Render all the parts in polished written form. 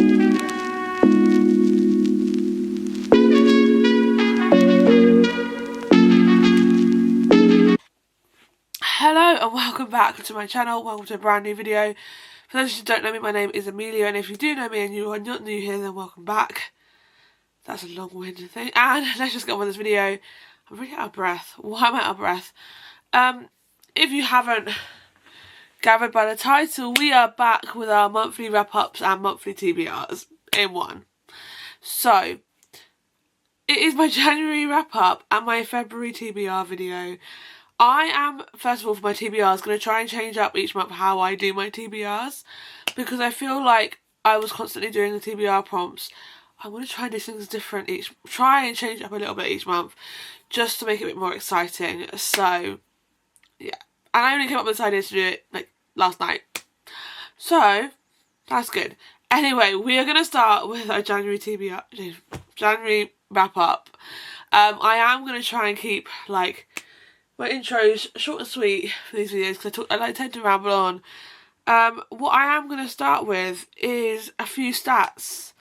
Hello and welcome back to my channel. Welcome to a brand new video. For those who don't know me, my name is Amelia, and if you do know me and you are not new here, then welcome back. That's a long-winded thing. And let's just get on with this video. I'm really out of breath. Why am I out of breath? If you haven't gathered by the title, we are back with our monthly wrap-ups and monthly TBRs in one. So, it is my January wrap-up and my February TBR video. I am, first of all, for my TBRs, going to try and change up each month how I do my TBRs, because I feel like I was constantly doing the TBR prompts. I want to try and do things different try and change up a little bit each month, just to make it a bit more exciting. So, yeah. And I only came up with this idea to do it, like, last night. So, that's good. Anyway, we are going to start with our January January wrap-up. I am going to try and keep, like, my intros short and sweet for these videos, because I tend to ramble on. What I am going to start with is a few stats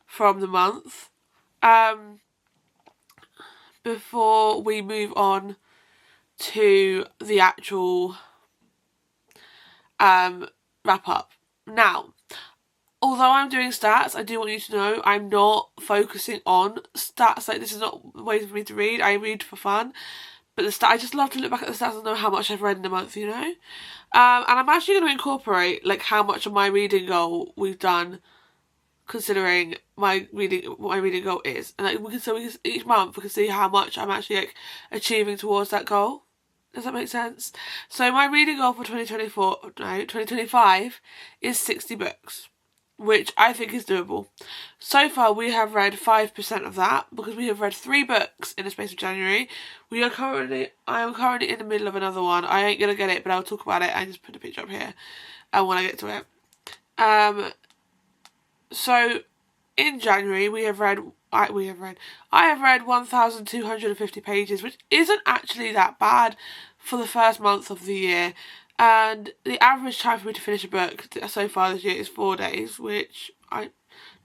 from the month before we move on to the actual wrap up. Now, although I'm doing stats, I do want you to know I'm not focusing on stats. Like, this is not a way for me to read. I read for fun. But I just love to look back at the stats and know how much I've read in a month, you know? And I'm actually going to incorporate, like, how much of my reading goal we've done, considering what my reading goal is. And, like, each month we can see how much I'm actually, like, achieving towards that goal. Does that make sense? So my reading goal for 2025 is 60 books, which I think is doable. So far we have read 5% of that, because we have read 3 books in the space of January. I am currently in the middle of another one. I ain't gonna get it, but I'll talk about it and just put a picture up here when I get to it. So in January I have read 1,250 pages, which isn't actually that bad for the first month of the year. And the average time for me to finish a book so far this year is 4 days, which I don't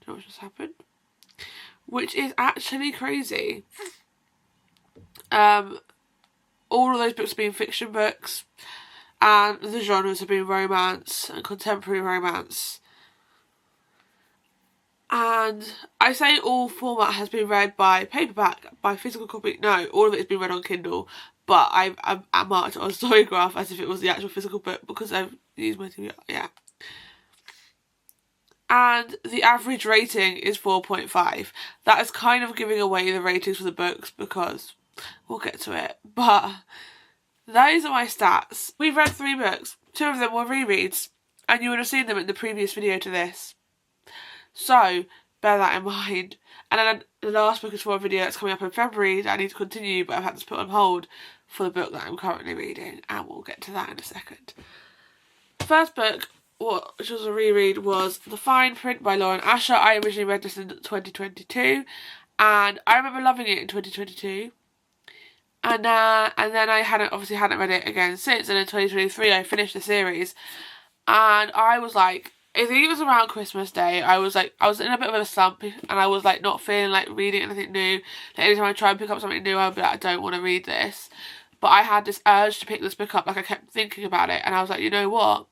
know what just happened. Which is actually crazy. All of those books have been fiction books, and the genres have been romance and contemporary romance. And I say all format has been read by paperback, by physical copy. No, all of it has been read on Kindle. But I marked it on Storygraph as if it was the actual physical book, because I've used my TV. Yeah. And the average rating is 4.5. That is kind of giving away the ratings for the books, because we'll get to it. But those are my stats. We've read 3 books. 2 of them were rereads, and you would have seen them in the previous video to this. So bear that in mind. And then the last book is for a video that's coming up in February that I need to continue, but I've had to put on hold for the book that I'm currently reading, and we'll get to that in a second. The first book, which was a reread, was The Fine Print by Lauren Asher. I originally read this in 2022, and I remember loving it in 2022. And then I hadn't read it again since, and in 2023 I finished the series, and I was like, I think it was around Christmas Day, I was in a bit of a slump, and I was like not feeling like reading anything new. Like, anytime I try and pick up something new, I'll be like, I don't want to read this. But I had this urge to pick this book up, like I kept thinking about it, and I was like, you know what?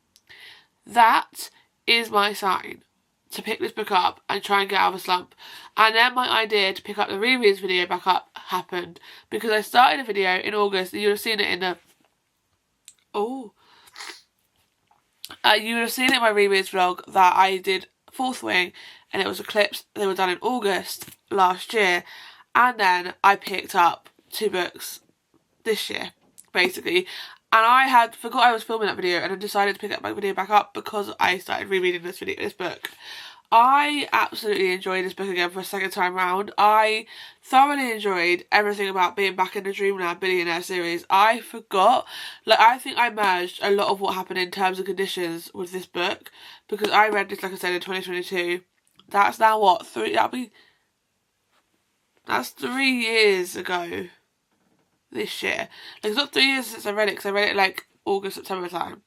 That is my sign to pick this book up and try and get out of a slump. And then my idea to pick up the rereads video back up happened, because I started a video in August, and you would have seen it in the... you would have seen it in my rereads vlog that I did Fourth Wing, and it was clips. They were done in August last year, and then I picked up 2 books this year, basically. And I had forgot I was filming that video, and I decided to pick that video back up because I started rereading this book. I absolutely enjoyed this book again for a second time round. I thoroughly enjoyed everything about being back in the Dreamland Billionaire series. I forgot, I think I merged a lot of what happened in Terms and Conditions with this book, because I read this, like I said, in 2022. That's now what, that's 3 years ago this year. Like, it's not 3 years since I read it, because I read it like August, September time.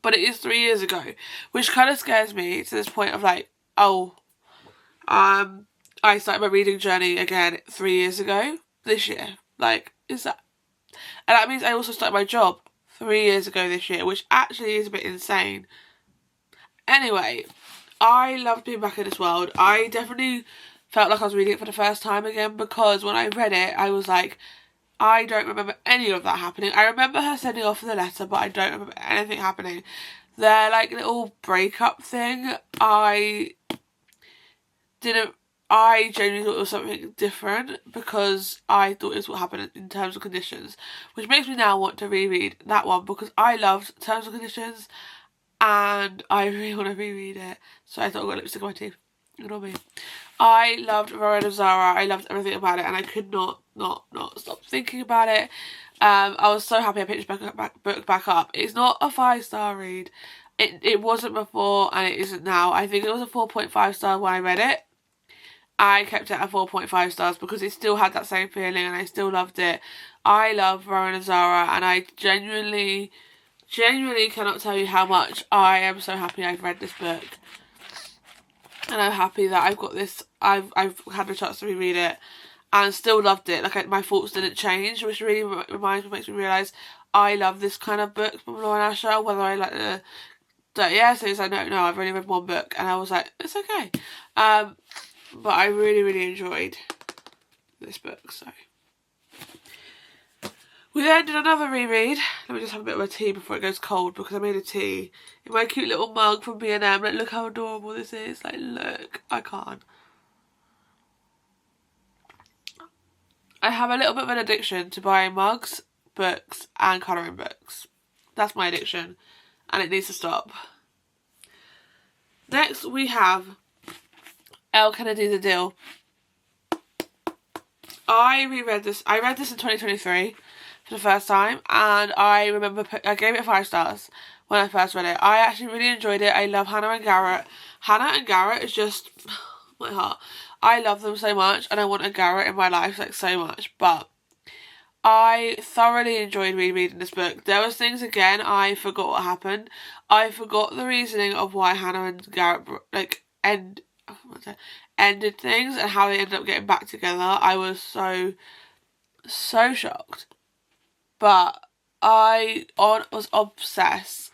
But it is 3 years ago, which kind of scares me to this point of like, oh, I started my reading journey again 3 years ago this year. Like, is that... And that means I also started my job 3 years ago this year, which actually is a bit insane. Anyway, I loved being back in this world. I definitely felt like I was reading it for the first time again, because when I read it, I was like, I don't remember any of that happening. I remember her sending off the letter, but I don't remember anything happening. Their, like, little breakup thing, I genuinely thought it was something different, because I thought it was what happened in Terms and Conditions, which makes me now want to reread that one, because I loved Terms and Conditions and I really want to reread it. So I thought I got lipstick on my teeth. Ignore me. I loved Verona Zara. I loved everything about it, and I could not stop thinking about it. I was so happy I picked this book back up. It's not a 5-star read. It wasn't before, and it isn't now. I think it was a 4.5 star when I read it. I kept it at 4.5 stars because it still had that same feeling, and I still loved it. I love Verona Zara, and I genuinely cannot tell you how much I am so happy I've read this book. And I'm happy that I've got this, I've had the chance to reread it and still loved it. Like, my thoughts didn't change, which really makes me realise I love this kind of book from Lauren Asher, whether I like the dirty essays. I don't know, I've only read one book and I was like, it's okay. But I really enjoyed this book, so. We then did another reread. Let me just have a bit of a tea before it goes cold, because I made a tea in my cute little mug from B&M. Like, look how adorable this is. Like, look. I can't. I have a little bit of an addiction to buying mugs, books and colouring books. That's my addiction, and it needs to stop. Next we have Elle Kennedy The Deal. I read this in 2023 for the first time, and I remember I gave it 5 stars when I first read it. I actually really enjoyed it. I love Hannah and Garrett. Hannah and Garrett is just my heart. I love them so much, and I want a Garrett in my life, like, so much. But I thoroughly enjoyed rereading this book. There was things, again, I forgot what happened. I forgot the reasoning of why Hannah and Garrett, like, ended things and how they ended up getting back together. I was so shocked. But I was obsessed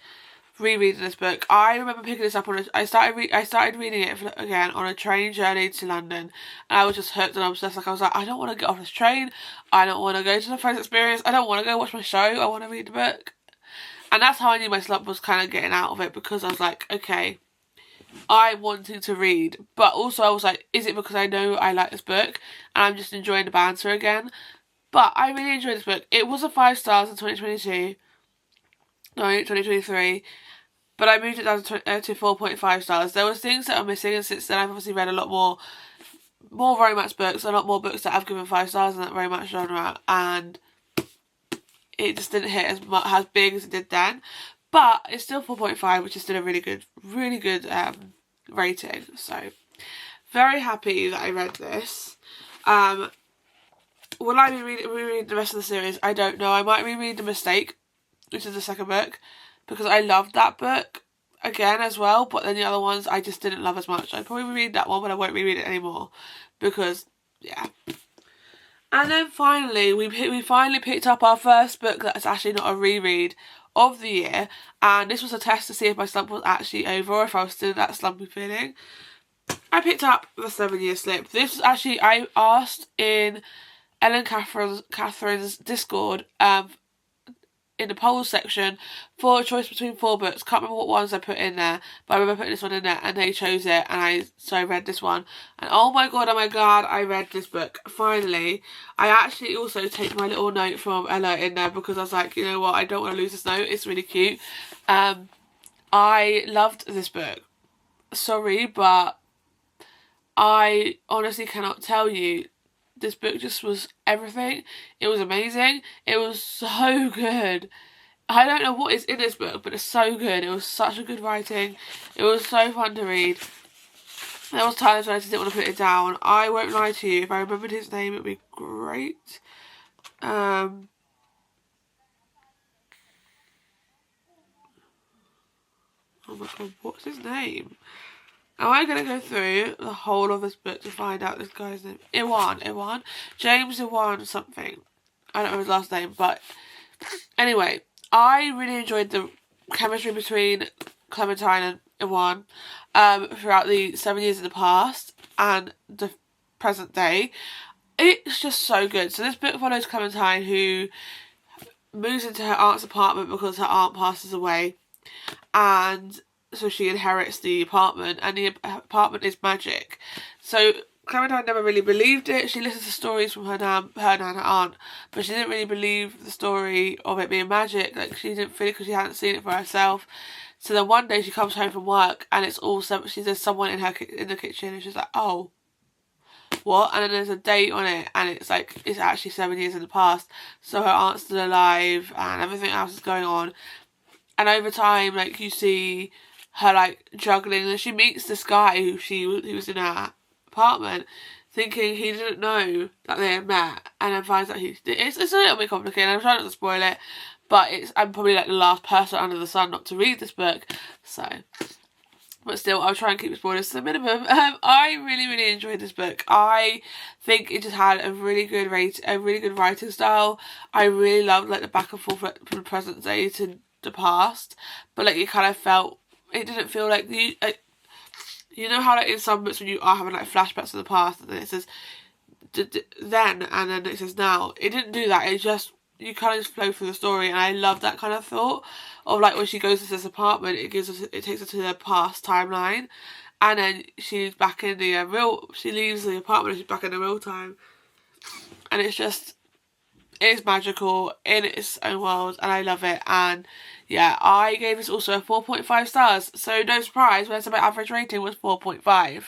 rereading this book. I remember picking this up I started reading it again on a train journey to London, and I was just hooked and obsessed. Like, I was like, I don't want to get off this train. I don't want to go to the Friends experience. I don't want to go watch my show. I want to read the book. And that's how I knew my slump was kind of getting out of it, because I was like, okay, I'm wanting to read, but also I was like, is it because I know I like this book and I'm just enjoying the banter again? But I really enjoyed this book. It was a 5 stars in 2023, but I moved it down to 4.5 stars. There was things that are missing, and since then I've obviously read a lot more romance books, a lot more books that I've given 5 stars in that romance genre, and it just didn't hit as big as it did then. But it's still 4.5, which is still a really good rating. So, very happy that I read this. Will I be rereading the rest of the series? I don't know. I might reread The Mistake, which is the second book, because I loved that book again as well. But then the other ones I just didn't love as much. I'd probably reread that one, but I won't reread it anymore, because, yeah. And then finally, we finally picked up our first book that's actually not a reread of the year, and this was a test to see if my slump was actually over, or if I was still in that slumpy feeling. I picked up The 7-Year Slip. This was actually, I asked in Ellen Catherine's Discord, in the polls section, for a choice between 4 books. Can't remember what ones I put in there, but I remember putting this one in there, and they chose it, and so I read this one, and oh my god, I read this book finally. I actually also take my little note from Ella in there, because I was like, you know what, I don't want to lose this note. It's really cute. I loved this book. Sorry, but I honestly cannot tell you. This book just was everything. It was amazing. It was so good. I don't know what is in this book, but it's so good. It was such a good writing. It was so fun to read. There was times when I just didn't want to put it down. I won't lie to you. If I remembered his name, it would be great. Oh my god, what's his name? Am I going to go through the whole of this book to find out this guy's name? Iwan. James Iwan something. I don't know his last name, but anyway, I really enjoyed the chemistry between Clementine and Iwan throughout the 7 years in the past and the present day. It's just so good. So this book follows Clementine, who moves into her aunt's apartment because her aunt passes away, and so she inherits the apartment, and the apartment is magic. So Clementine never really believed it. She listened to stories from her nan and her aunt, but she didn't really believe the story of it being magic. Like, she didn't feel it because she hadn't seen it for herself. So then one day she comes home from work and it's all there's someone in the kitchen, and she's like, oh, what? And then there's a date on it, and it's like, it's actually 7 years in the past, so her aunt's still alive and everything else is going on. And over time, like, you see her like juggling, and she meets this guy who was in her apartment, thinking he didn't know that they had met, and then finds out it's a little bit complicated. I'm trying not to spoil it, but I'm probably like the last person under the sun not to read this book, so. But still, I'll try and keep the spoilers to the minimum. I really enjoyed this book. I think it just had a really good writing style. I really loved like the back and forth from the present day to the past, but like it kind of felt, it didn't feel like you know how like in some books when you are having like flashbacks to the past, and then it says then and then it says now. It didn't do that. It just, you kind of just flow through the story, and I love that kind of thought of like when she goes to this apartment, it takes her to the past timeline, and then she's back in the she leaves the apartment and she's back in the real time, and it's magical in its own world, and I love it. And yeah, I gave this also a 4.5 stars, so no surprise when I said my average rating was 4.5.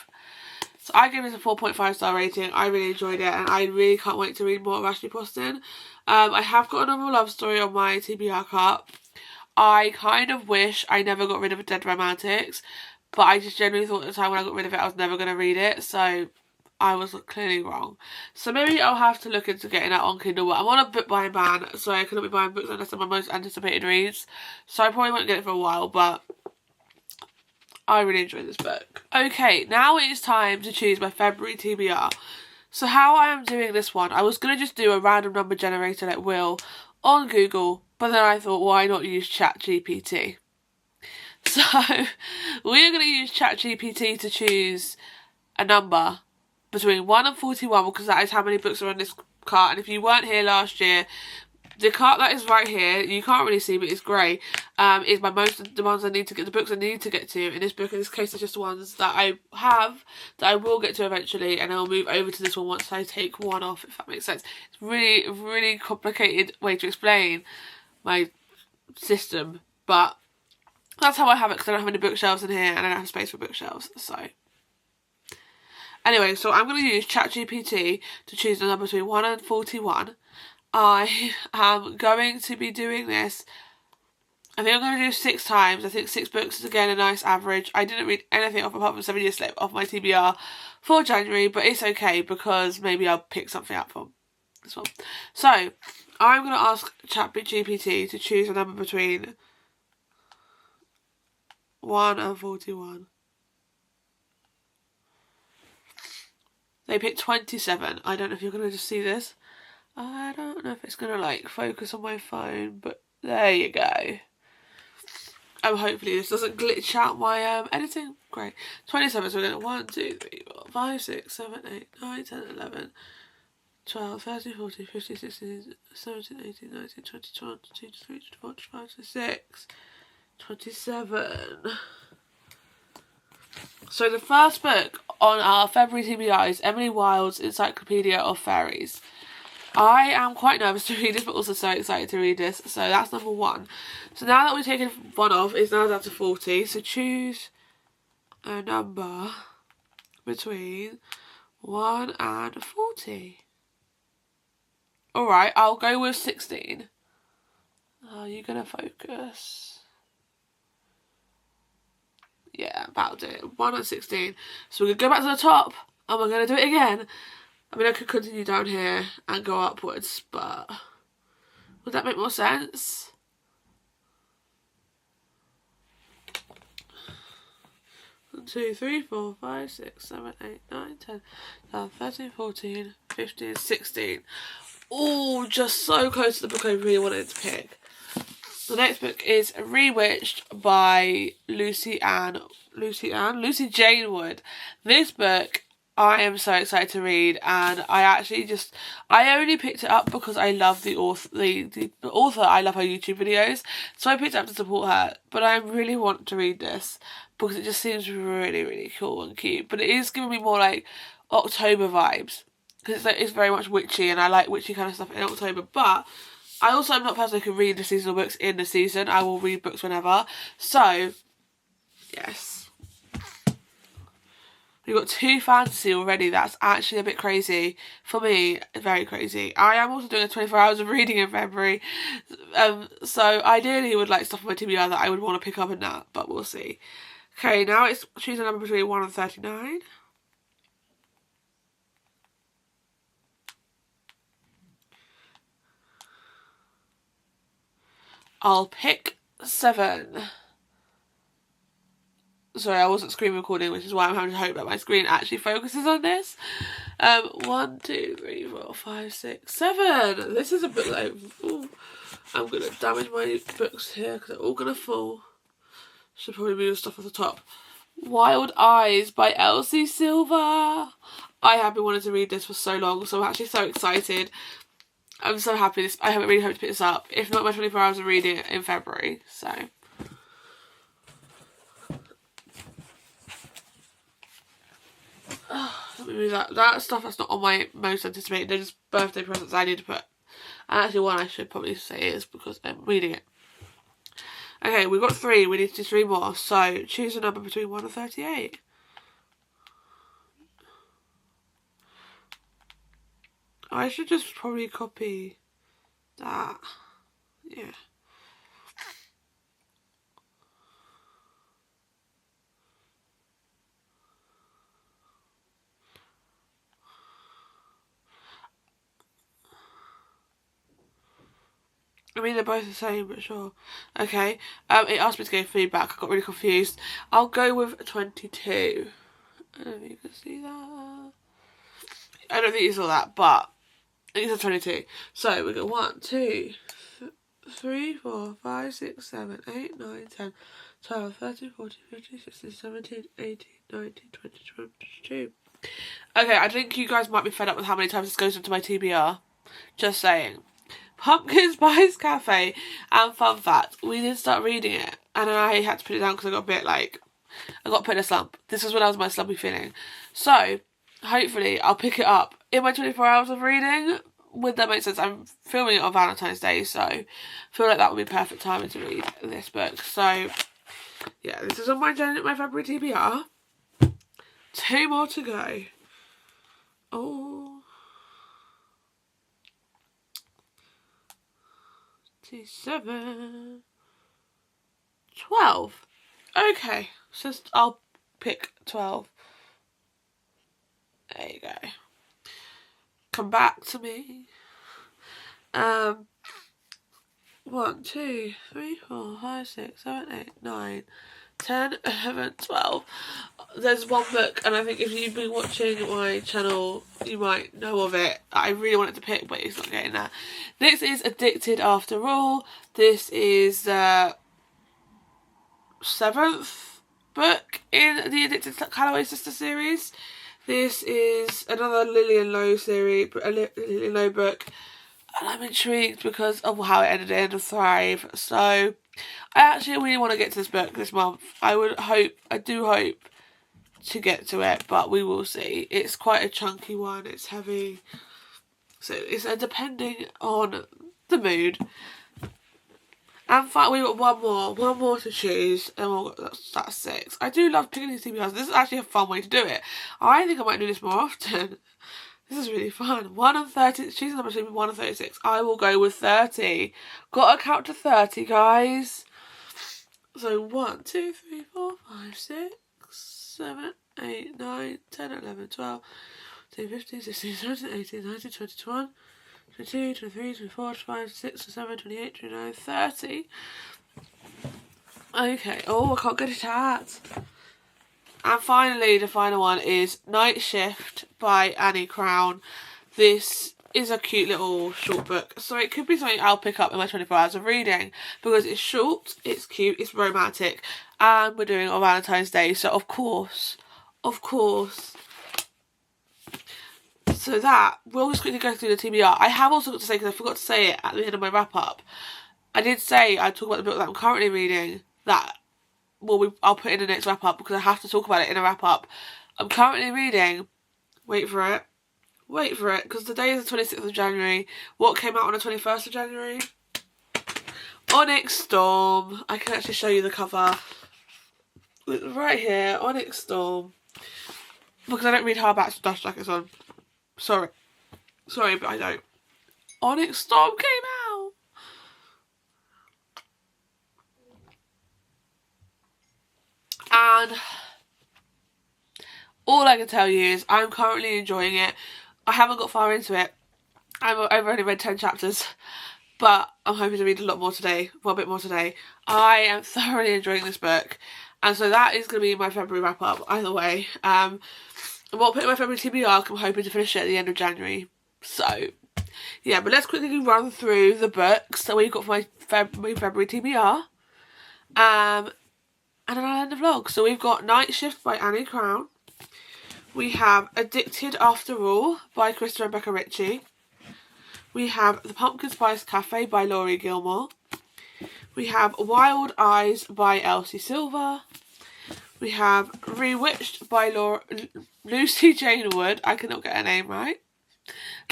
So I gave this a 4.5 star rating. I really enjoyed it, and I really can't wait to read more of Ashley Poston. I have got another love story on my TBR cart. I kind of wish I never got rid of Dead Romantics, but I just genuinely thought at the time when I got rid of it I was never going to read it, so I was clearly wrong. So maybe I'll have to look into getting that on Kindle. I'm on a book buying ban, so I cannot be buying books unless they're my most anticipated reads, so I probably won't get it for a while, but I really enjoyed this book. Okay, now it is time to choose my February TBR. So how I am doing this one, I was going to just do a random number generator like Will on Google, but then I thought, why not use ChatGPT? So we're going to use ChatGPT to choose a number between 1 and 41, because that is how many books are on this cart. And if you weren't here last year, the cart that is right here, you can't really see, but it's grey, is the ones I need to get, the books I need to get to. In this book, in this case, it's just the ones that I have, that I will get to eventually, and I'll move over to this one once I take one off, if that makes sense. It's really complicated way to explain my system, but that's how I have it, because I don't have any bookshelves in here, and I don't have space for bookshelves, so. Anyway, so I'm going to use ChatGPT to choose a number between 1 and 41. I am going to be doing this, I think I'm going to do 6 times. I think 6 books is again a nice average. I didn't read anything off apart from 7 Years Slip off my TBR for January, but it's okay because maybe I'll pick something up from this one. So I'm going to ask ChatGPT to choose a number between 1 and 41. They picked 27. I don't know if you're going to just see this. I don't know if it's going to like focus on my phone, but there you go. Hopefully this doesn't glitch out my editing. Great. 27, so we're going to 1, 2, 3, 4, 5, 6, 7, 8, 9, 10, 11, 12, 13, 14, 15, 16, 17, 18, 19, 20, 21, 22, 23, 24, 25, 26, 27. So the first book on our February TBR is Emily Wilde's Encyclopedia of Fairies. I am quite nervous to read this, but also so excited to read this. So that's number 1. So now that we've taken 1 off, it's now down to 40. So choose a number between 1 and 40. Alright, I'll go with 16. Are you going to focus? Yeah, that'll do it. 1 and 16. So we're going to go back to the top, and we're going to do it again. I mean, I could continue down here and go upwards, but would that make more sense? 2, 3, 4, 5, 6, 7, 8, 9, 10, 12, 13, 14, 15, 16. All just so close to the book I really wanted to pick. The next book is Rewitched by Lucy Jane Wood. This book I am so excited to read, and I only picked it up because I love the author. The author, I love her YouTube videos, so I picked it up to support her. But I really want to read this because it just seems really, really cool and cute. But it is giving me more like October vibes because it's very much witchy, and I like witchy kind of stuff in October. But I also am not a person who can read the seasonal books in the season. I will read books whenever. So, yes. We've got 2 fantasy already. That's actually a bit crazy. For me, very crazy. I am also doing a 24 hours of reading in February. So ideally I would like stuff on my TBR that I would want to pick up in that, but we'll see. Okay, now it's choose a number between 1 and 39. I'll pick 7. Sorry, I wasn't screen recording, which is why I'm having to hope that my screen actually focuses on this. 1, 2, 3, 4, 5, 6, 7. This is a bit like, ooh, I'm going to damage my books here because they're all going to fall. Should probably move stuff off the top. Wild Eyes by Elsie Silver. I have been wanting to read this for so long, so I'm actually so excited. I'm so happy. I really hope to pick this up. If not, my 24 hours of reading in February. So. Let me move that. That stuff that's not on my most anticipated. They're just birthday presents I need to put. And actually one I should probably say is because I'm reading it. Okay, we've got 3. We need to do 3 more. So choose a number between 1 and 38. I should just probably copy that. Yeah. I mean, they're both the same, but sure. Okay. It asked me to give feedback. I got really confused. I'll go with 22. I don't know if you can see that. I don't think you saw that, but it said 22. So we got 1, 2, 3, 4, 5, 6, 7, 8, 9, 10, 12, 13, 14, 15, 16, 17, 18, 19, 20, 22. Okay, I think you guys might be fed up with how many times this goes into my TBR. Just saying. Pumpkin Spice Cafe, and fun fact, we did start reading it and I had to put it down because I got a bit like, I got put in a slump. This was when I was my slumpy feeling. So, hopefully I'll pick it up in my 24 hours of reading. Would that make sense? I'm filming it on Valentine's Day, so I feel like that would be perfect timing to read this book. So, yeah, this is on my February TBR. 2 more to go. Oh. 7, 12. Okay, so I'll pick 12. There you go. Come back to me. 1, 2, 3, 4, 5, 6, 7, 8, 9, 10, 11, 12. There's one book, and I think if you've been watching my channel, you might know of it. I really wanted to pick, but it's not getting there. Next is Addicted After All. This is the 7th book in the Addicted Calloway Sister series. This is another Lillian Lowe series, a Lillian Lowe book, and I'm intrigued because of how it ended in Thrive. So I actually really want to get to this book this month. I do hope to get to it, but we will see. It's quite a chunky one, it's heavy, so it's depending on the mood. And in fact, we've got one more to choose, and that's 6. I do love picking these TBRs. This is actually a fun way to do it. I think I might do this more often. This is really fun. 1 and 30, choose a number between 1 and 36. I will go with 30. Got to count to 30, guys. So 1, 2, 3, 4, 5, 6, 7, 8, 9, 10, 11, 12, 13, 15, 16, 17, 18, 19, 20, 21, 22, 23, 24, 25, 26, 27, 28, 29, 30. Okay. Oh, I can't get it out. And finally, the final one is Night Shift by Annie Crown. This is a cute little short book, so it could be something I'll pick up in my 24 hours of reading, because it's short, it's cute, it's romantic, and we're doing it on Valentine's Day, so of course. So that, we'll just quickly go through the TBR. I have also got to say, because I forgot to say it at the end of my wrap-up, I did say I'd talk about the book that I'm currently reading, that, well, I'll put in the next wrap-up, because I have to talk about it in a wrap-up. I'm currently reading, wait for it, because today is the 26th of January. What came out on the 21st of January? Onyx Storm. I can actually show you the cover. It's right here, Onyx Storm. Because I don't read hardbacks with dust jackets on. Sorry, but I don't. Onyx Storm came out. And all I can tell you is I'm currently enjoying it. I haven't got far into it. I've only read 10 chapters, but I'm hoping to read a lot more today. Well, a bit more today. I am thoroughly enjoying this book. And so that is going to be my February wrap up, either way. And what I'll put in my February TBR, I'm hoping to finish it at the end of January. So, yeah, but let's quickly run through the books that we've got for my February TBR. And then I'll end the vlog. So we've got Night Shift by Annie Crown. We have Addicted After All by Krista and Becca Ritchie. We have The Pumpkin Spice Cafe by Laurie Gilmore. We have Wild Eyes by Elsie Silver. We have Rewitched by Lucy Jane Wood. I cannot get her name right.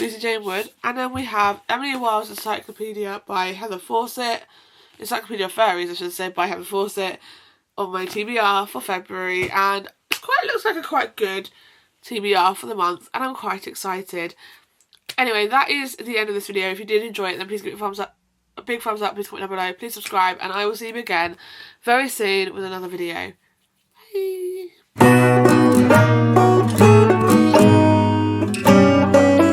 Lucy Jane Wood. And then we have Emily Wilde's Encyclopedia by Heather Fawcett. Encyclopedia of Fairies, I should say, by Heather Fawcett on my TBR for February. And it looks like a quite good TBR for the month, and I'm quite excited. Anyway, that is the end of this video. If you did enjoy it, then please give it a thumbs up. A big thumbs up, please comment down below, please subscribe, and I will see you again very soon with another video. Bye!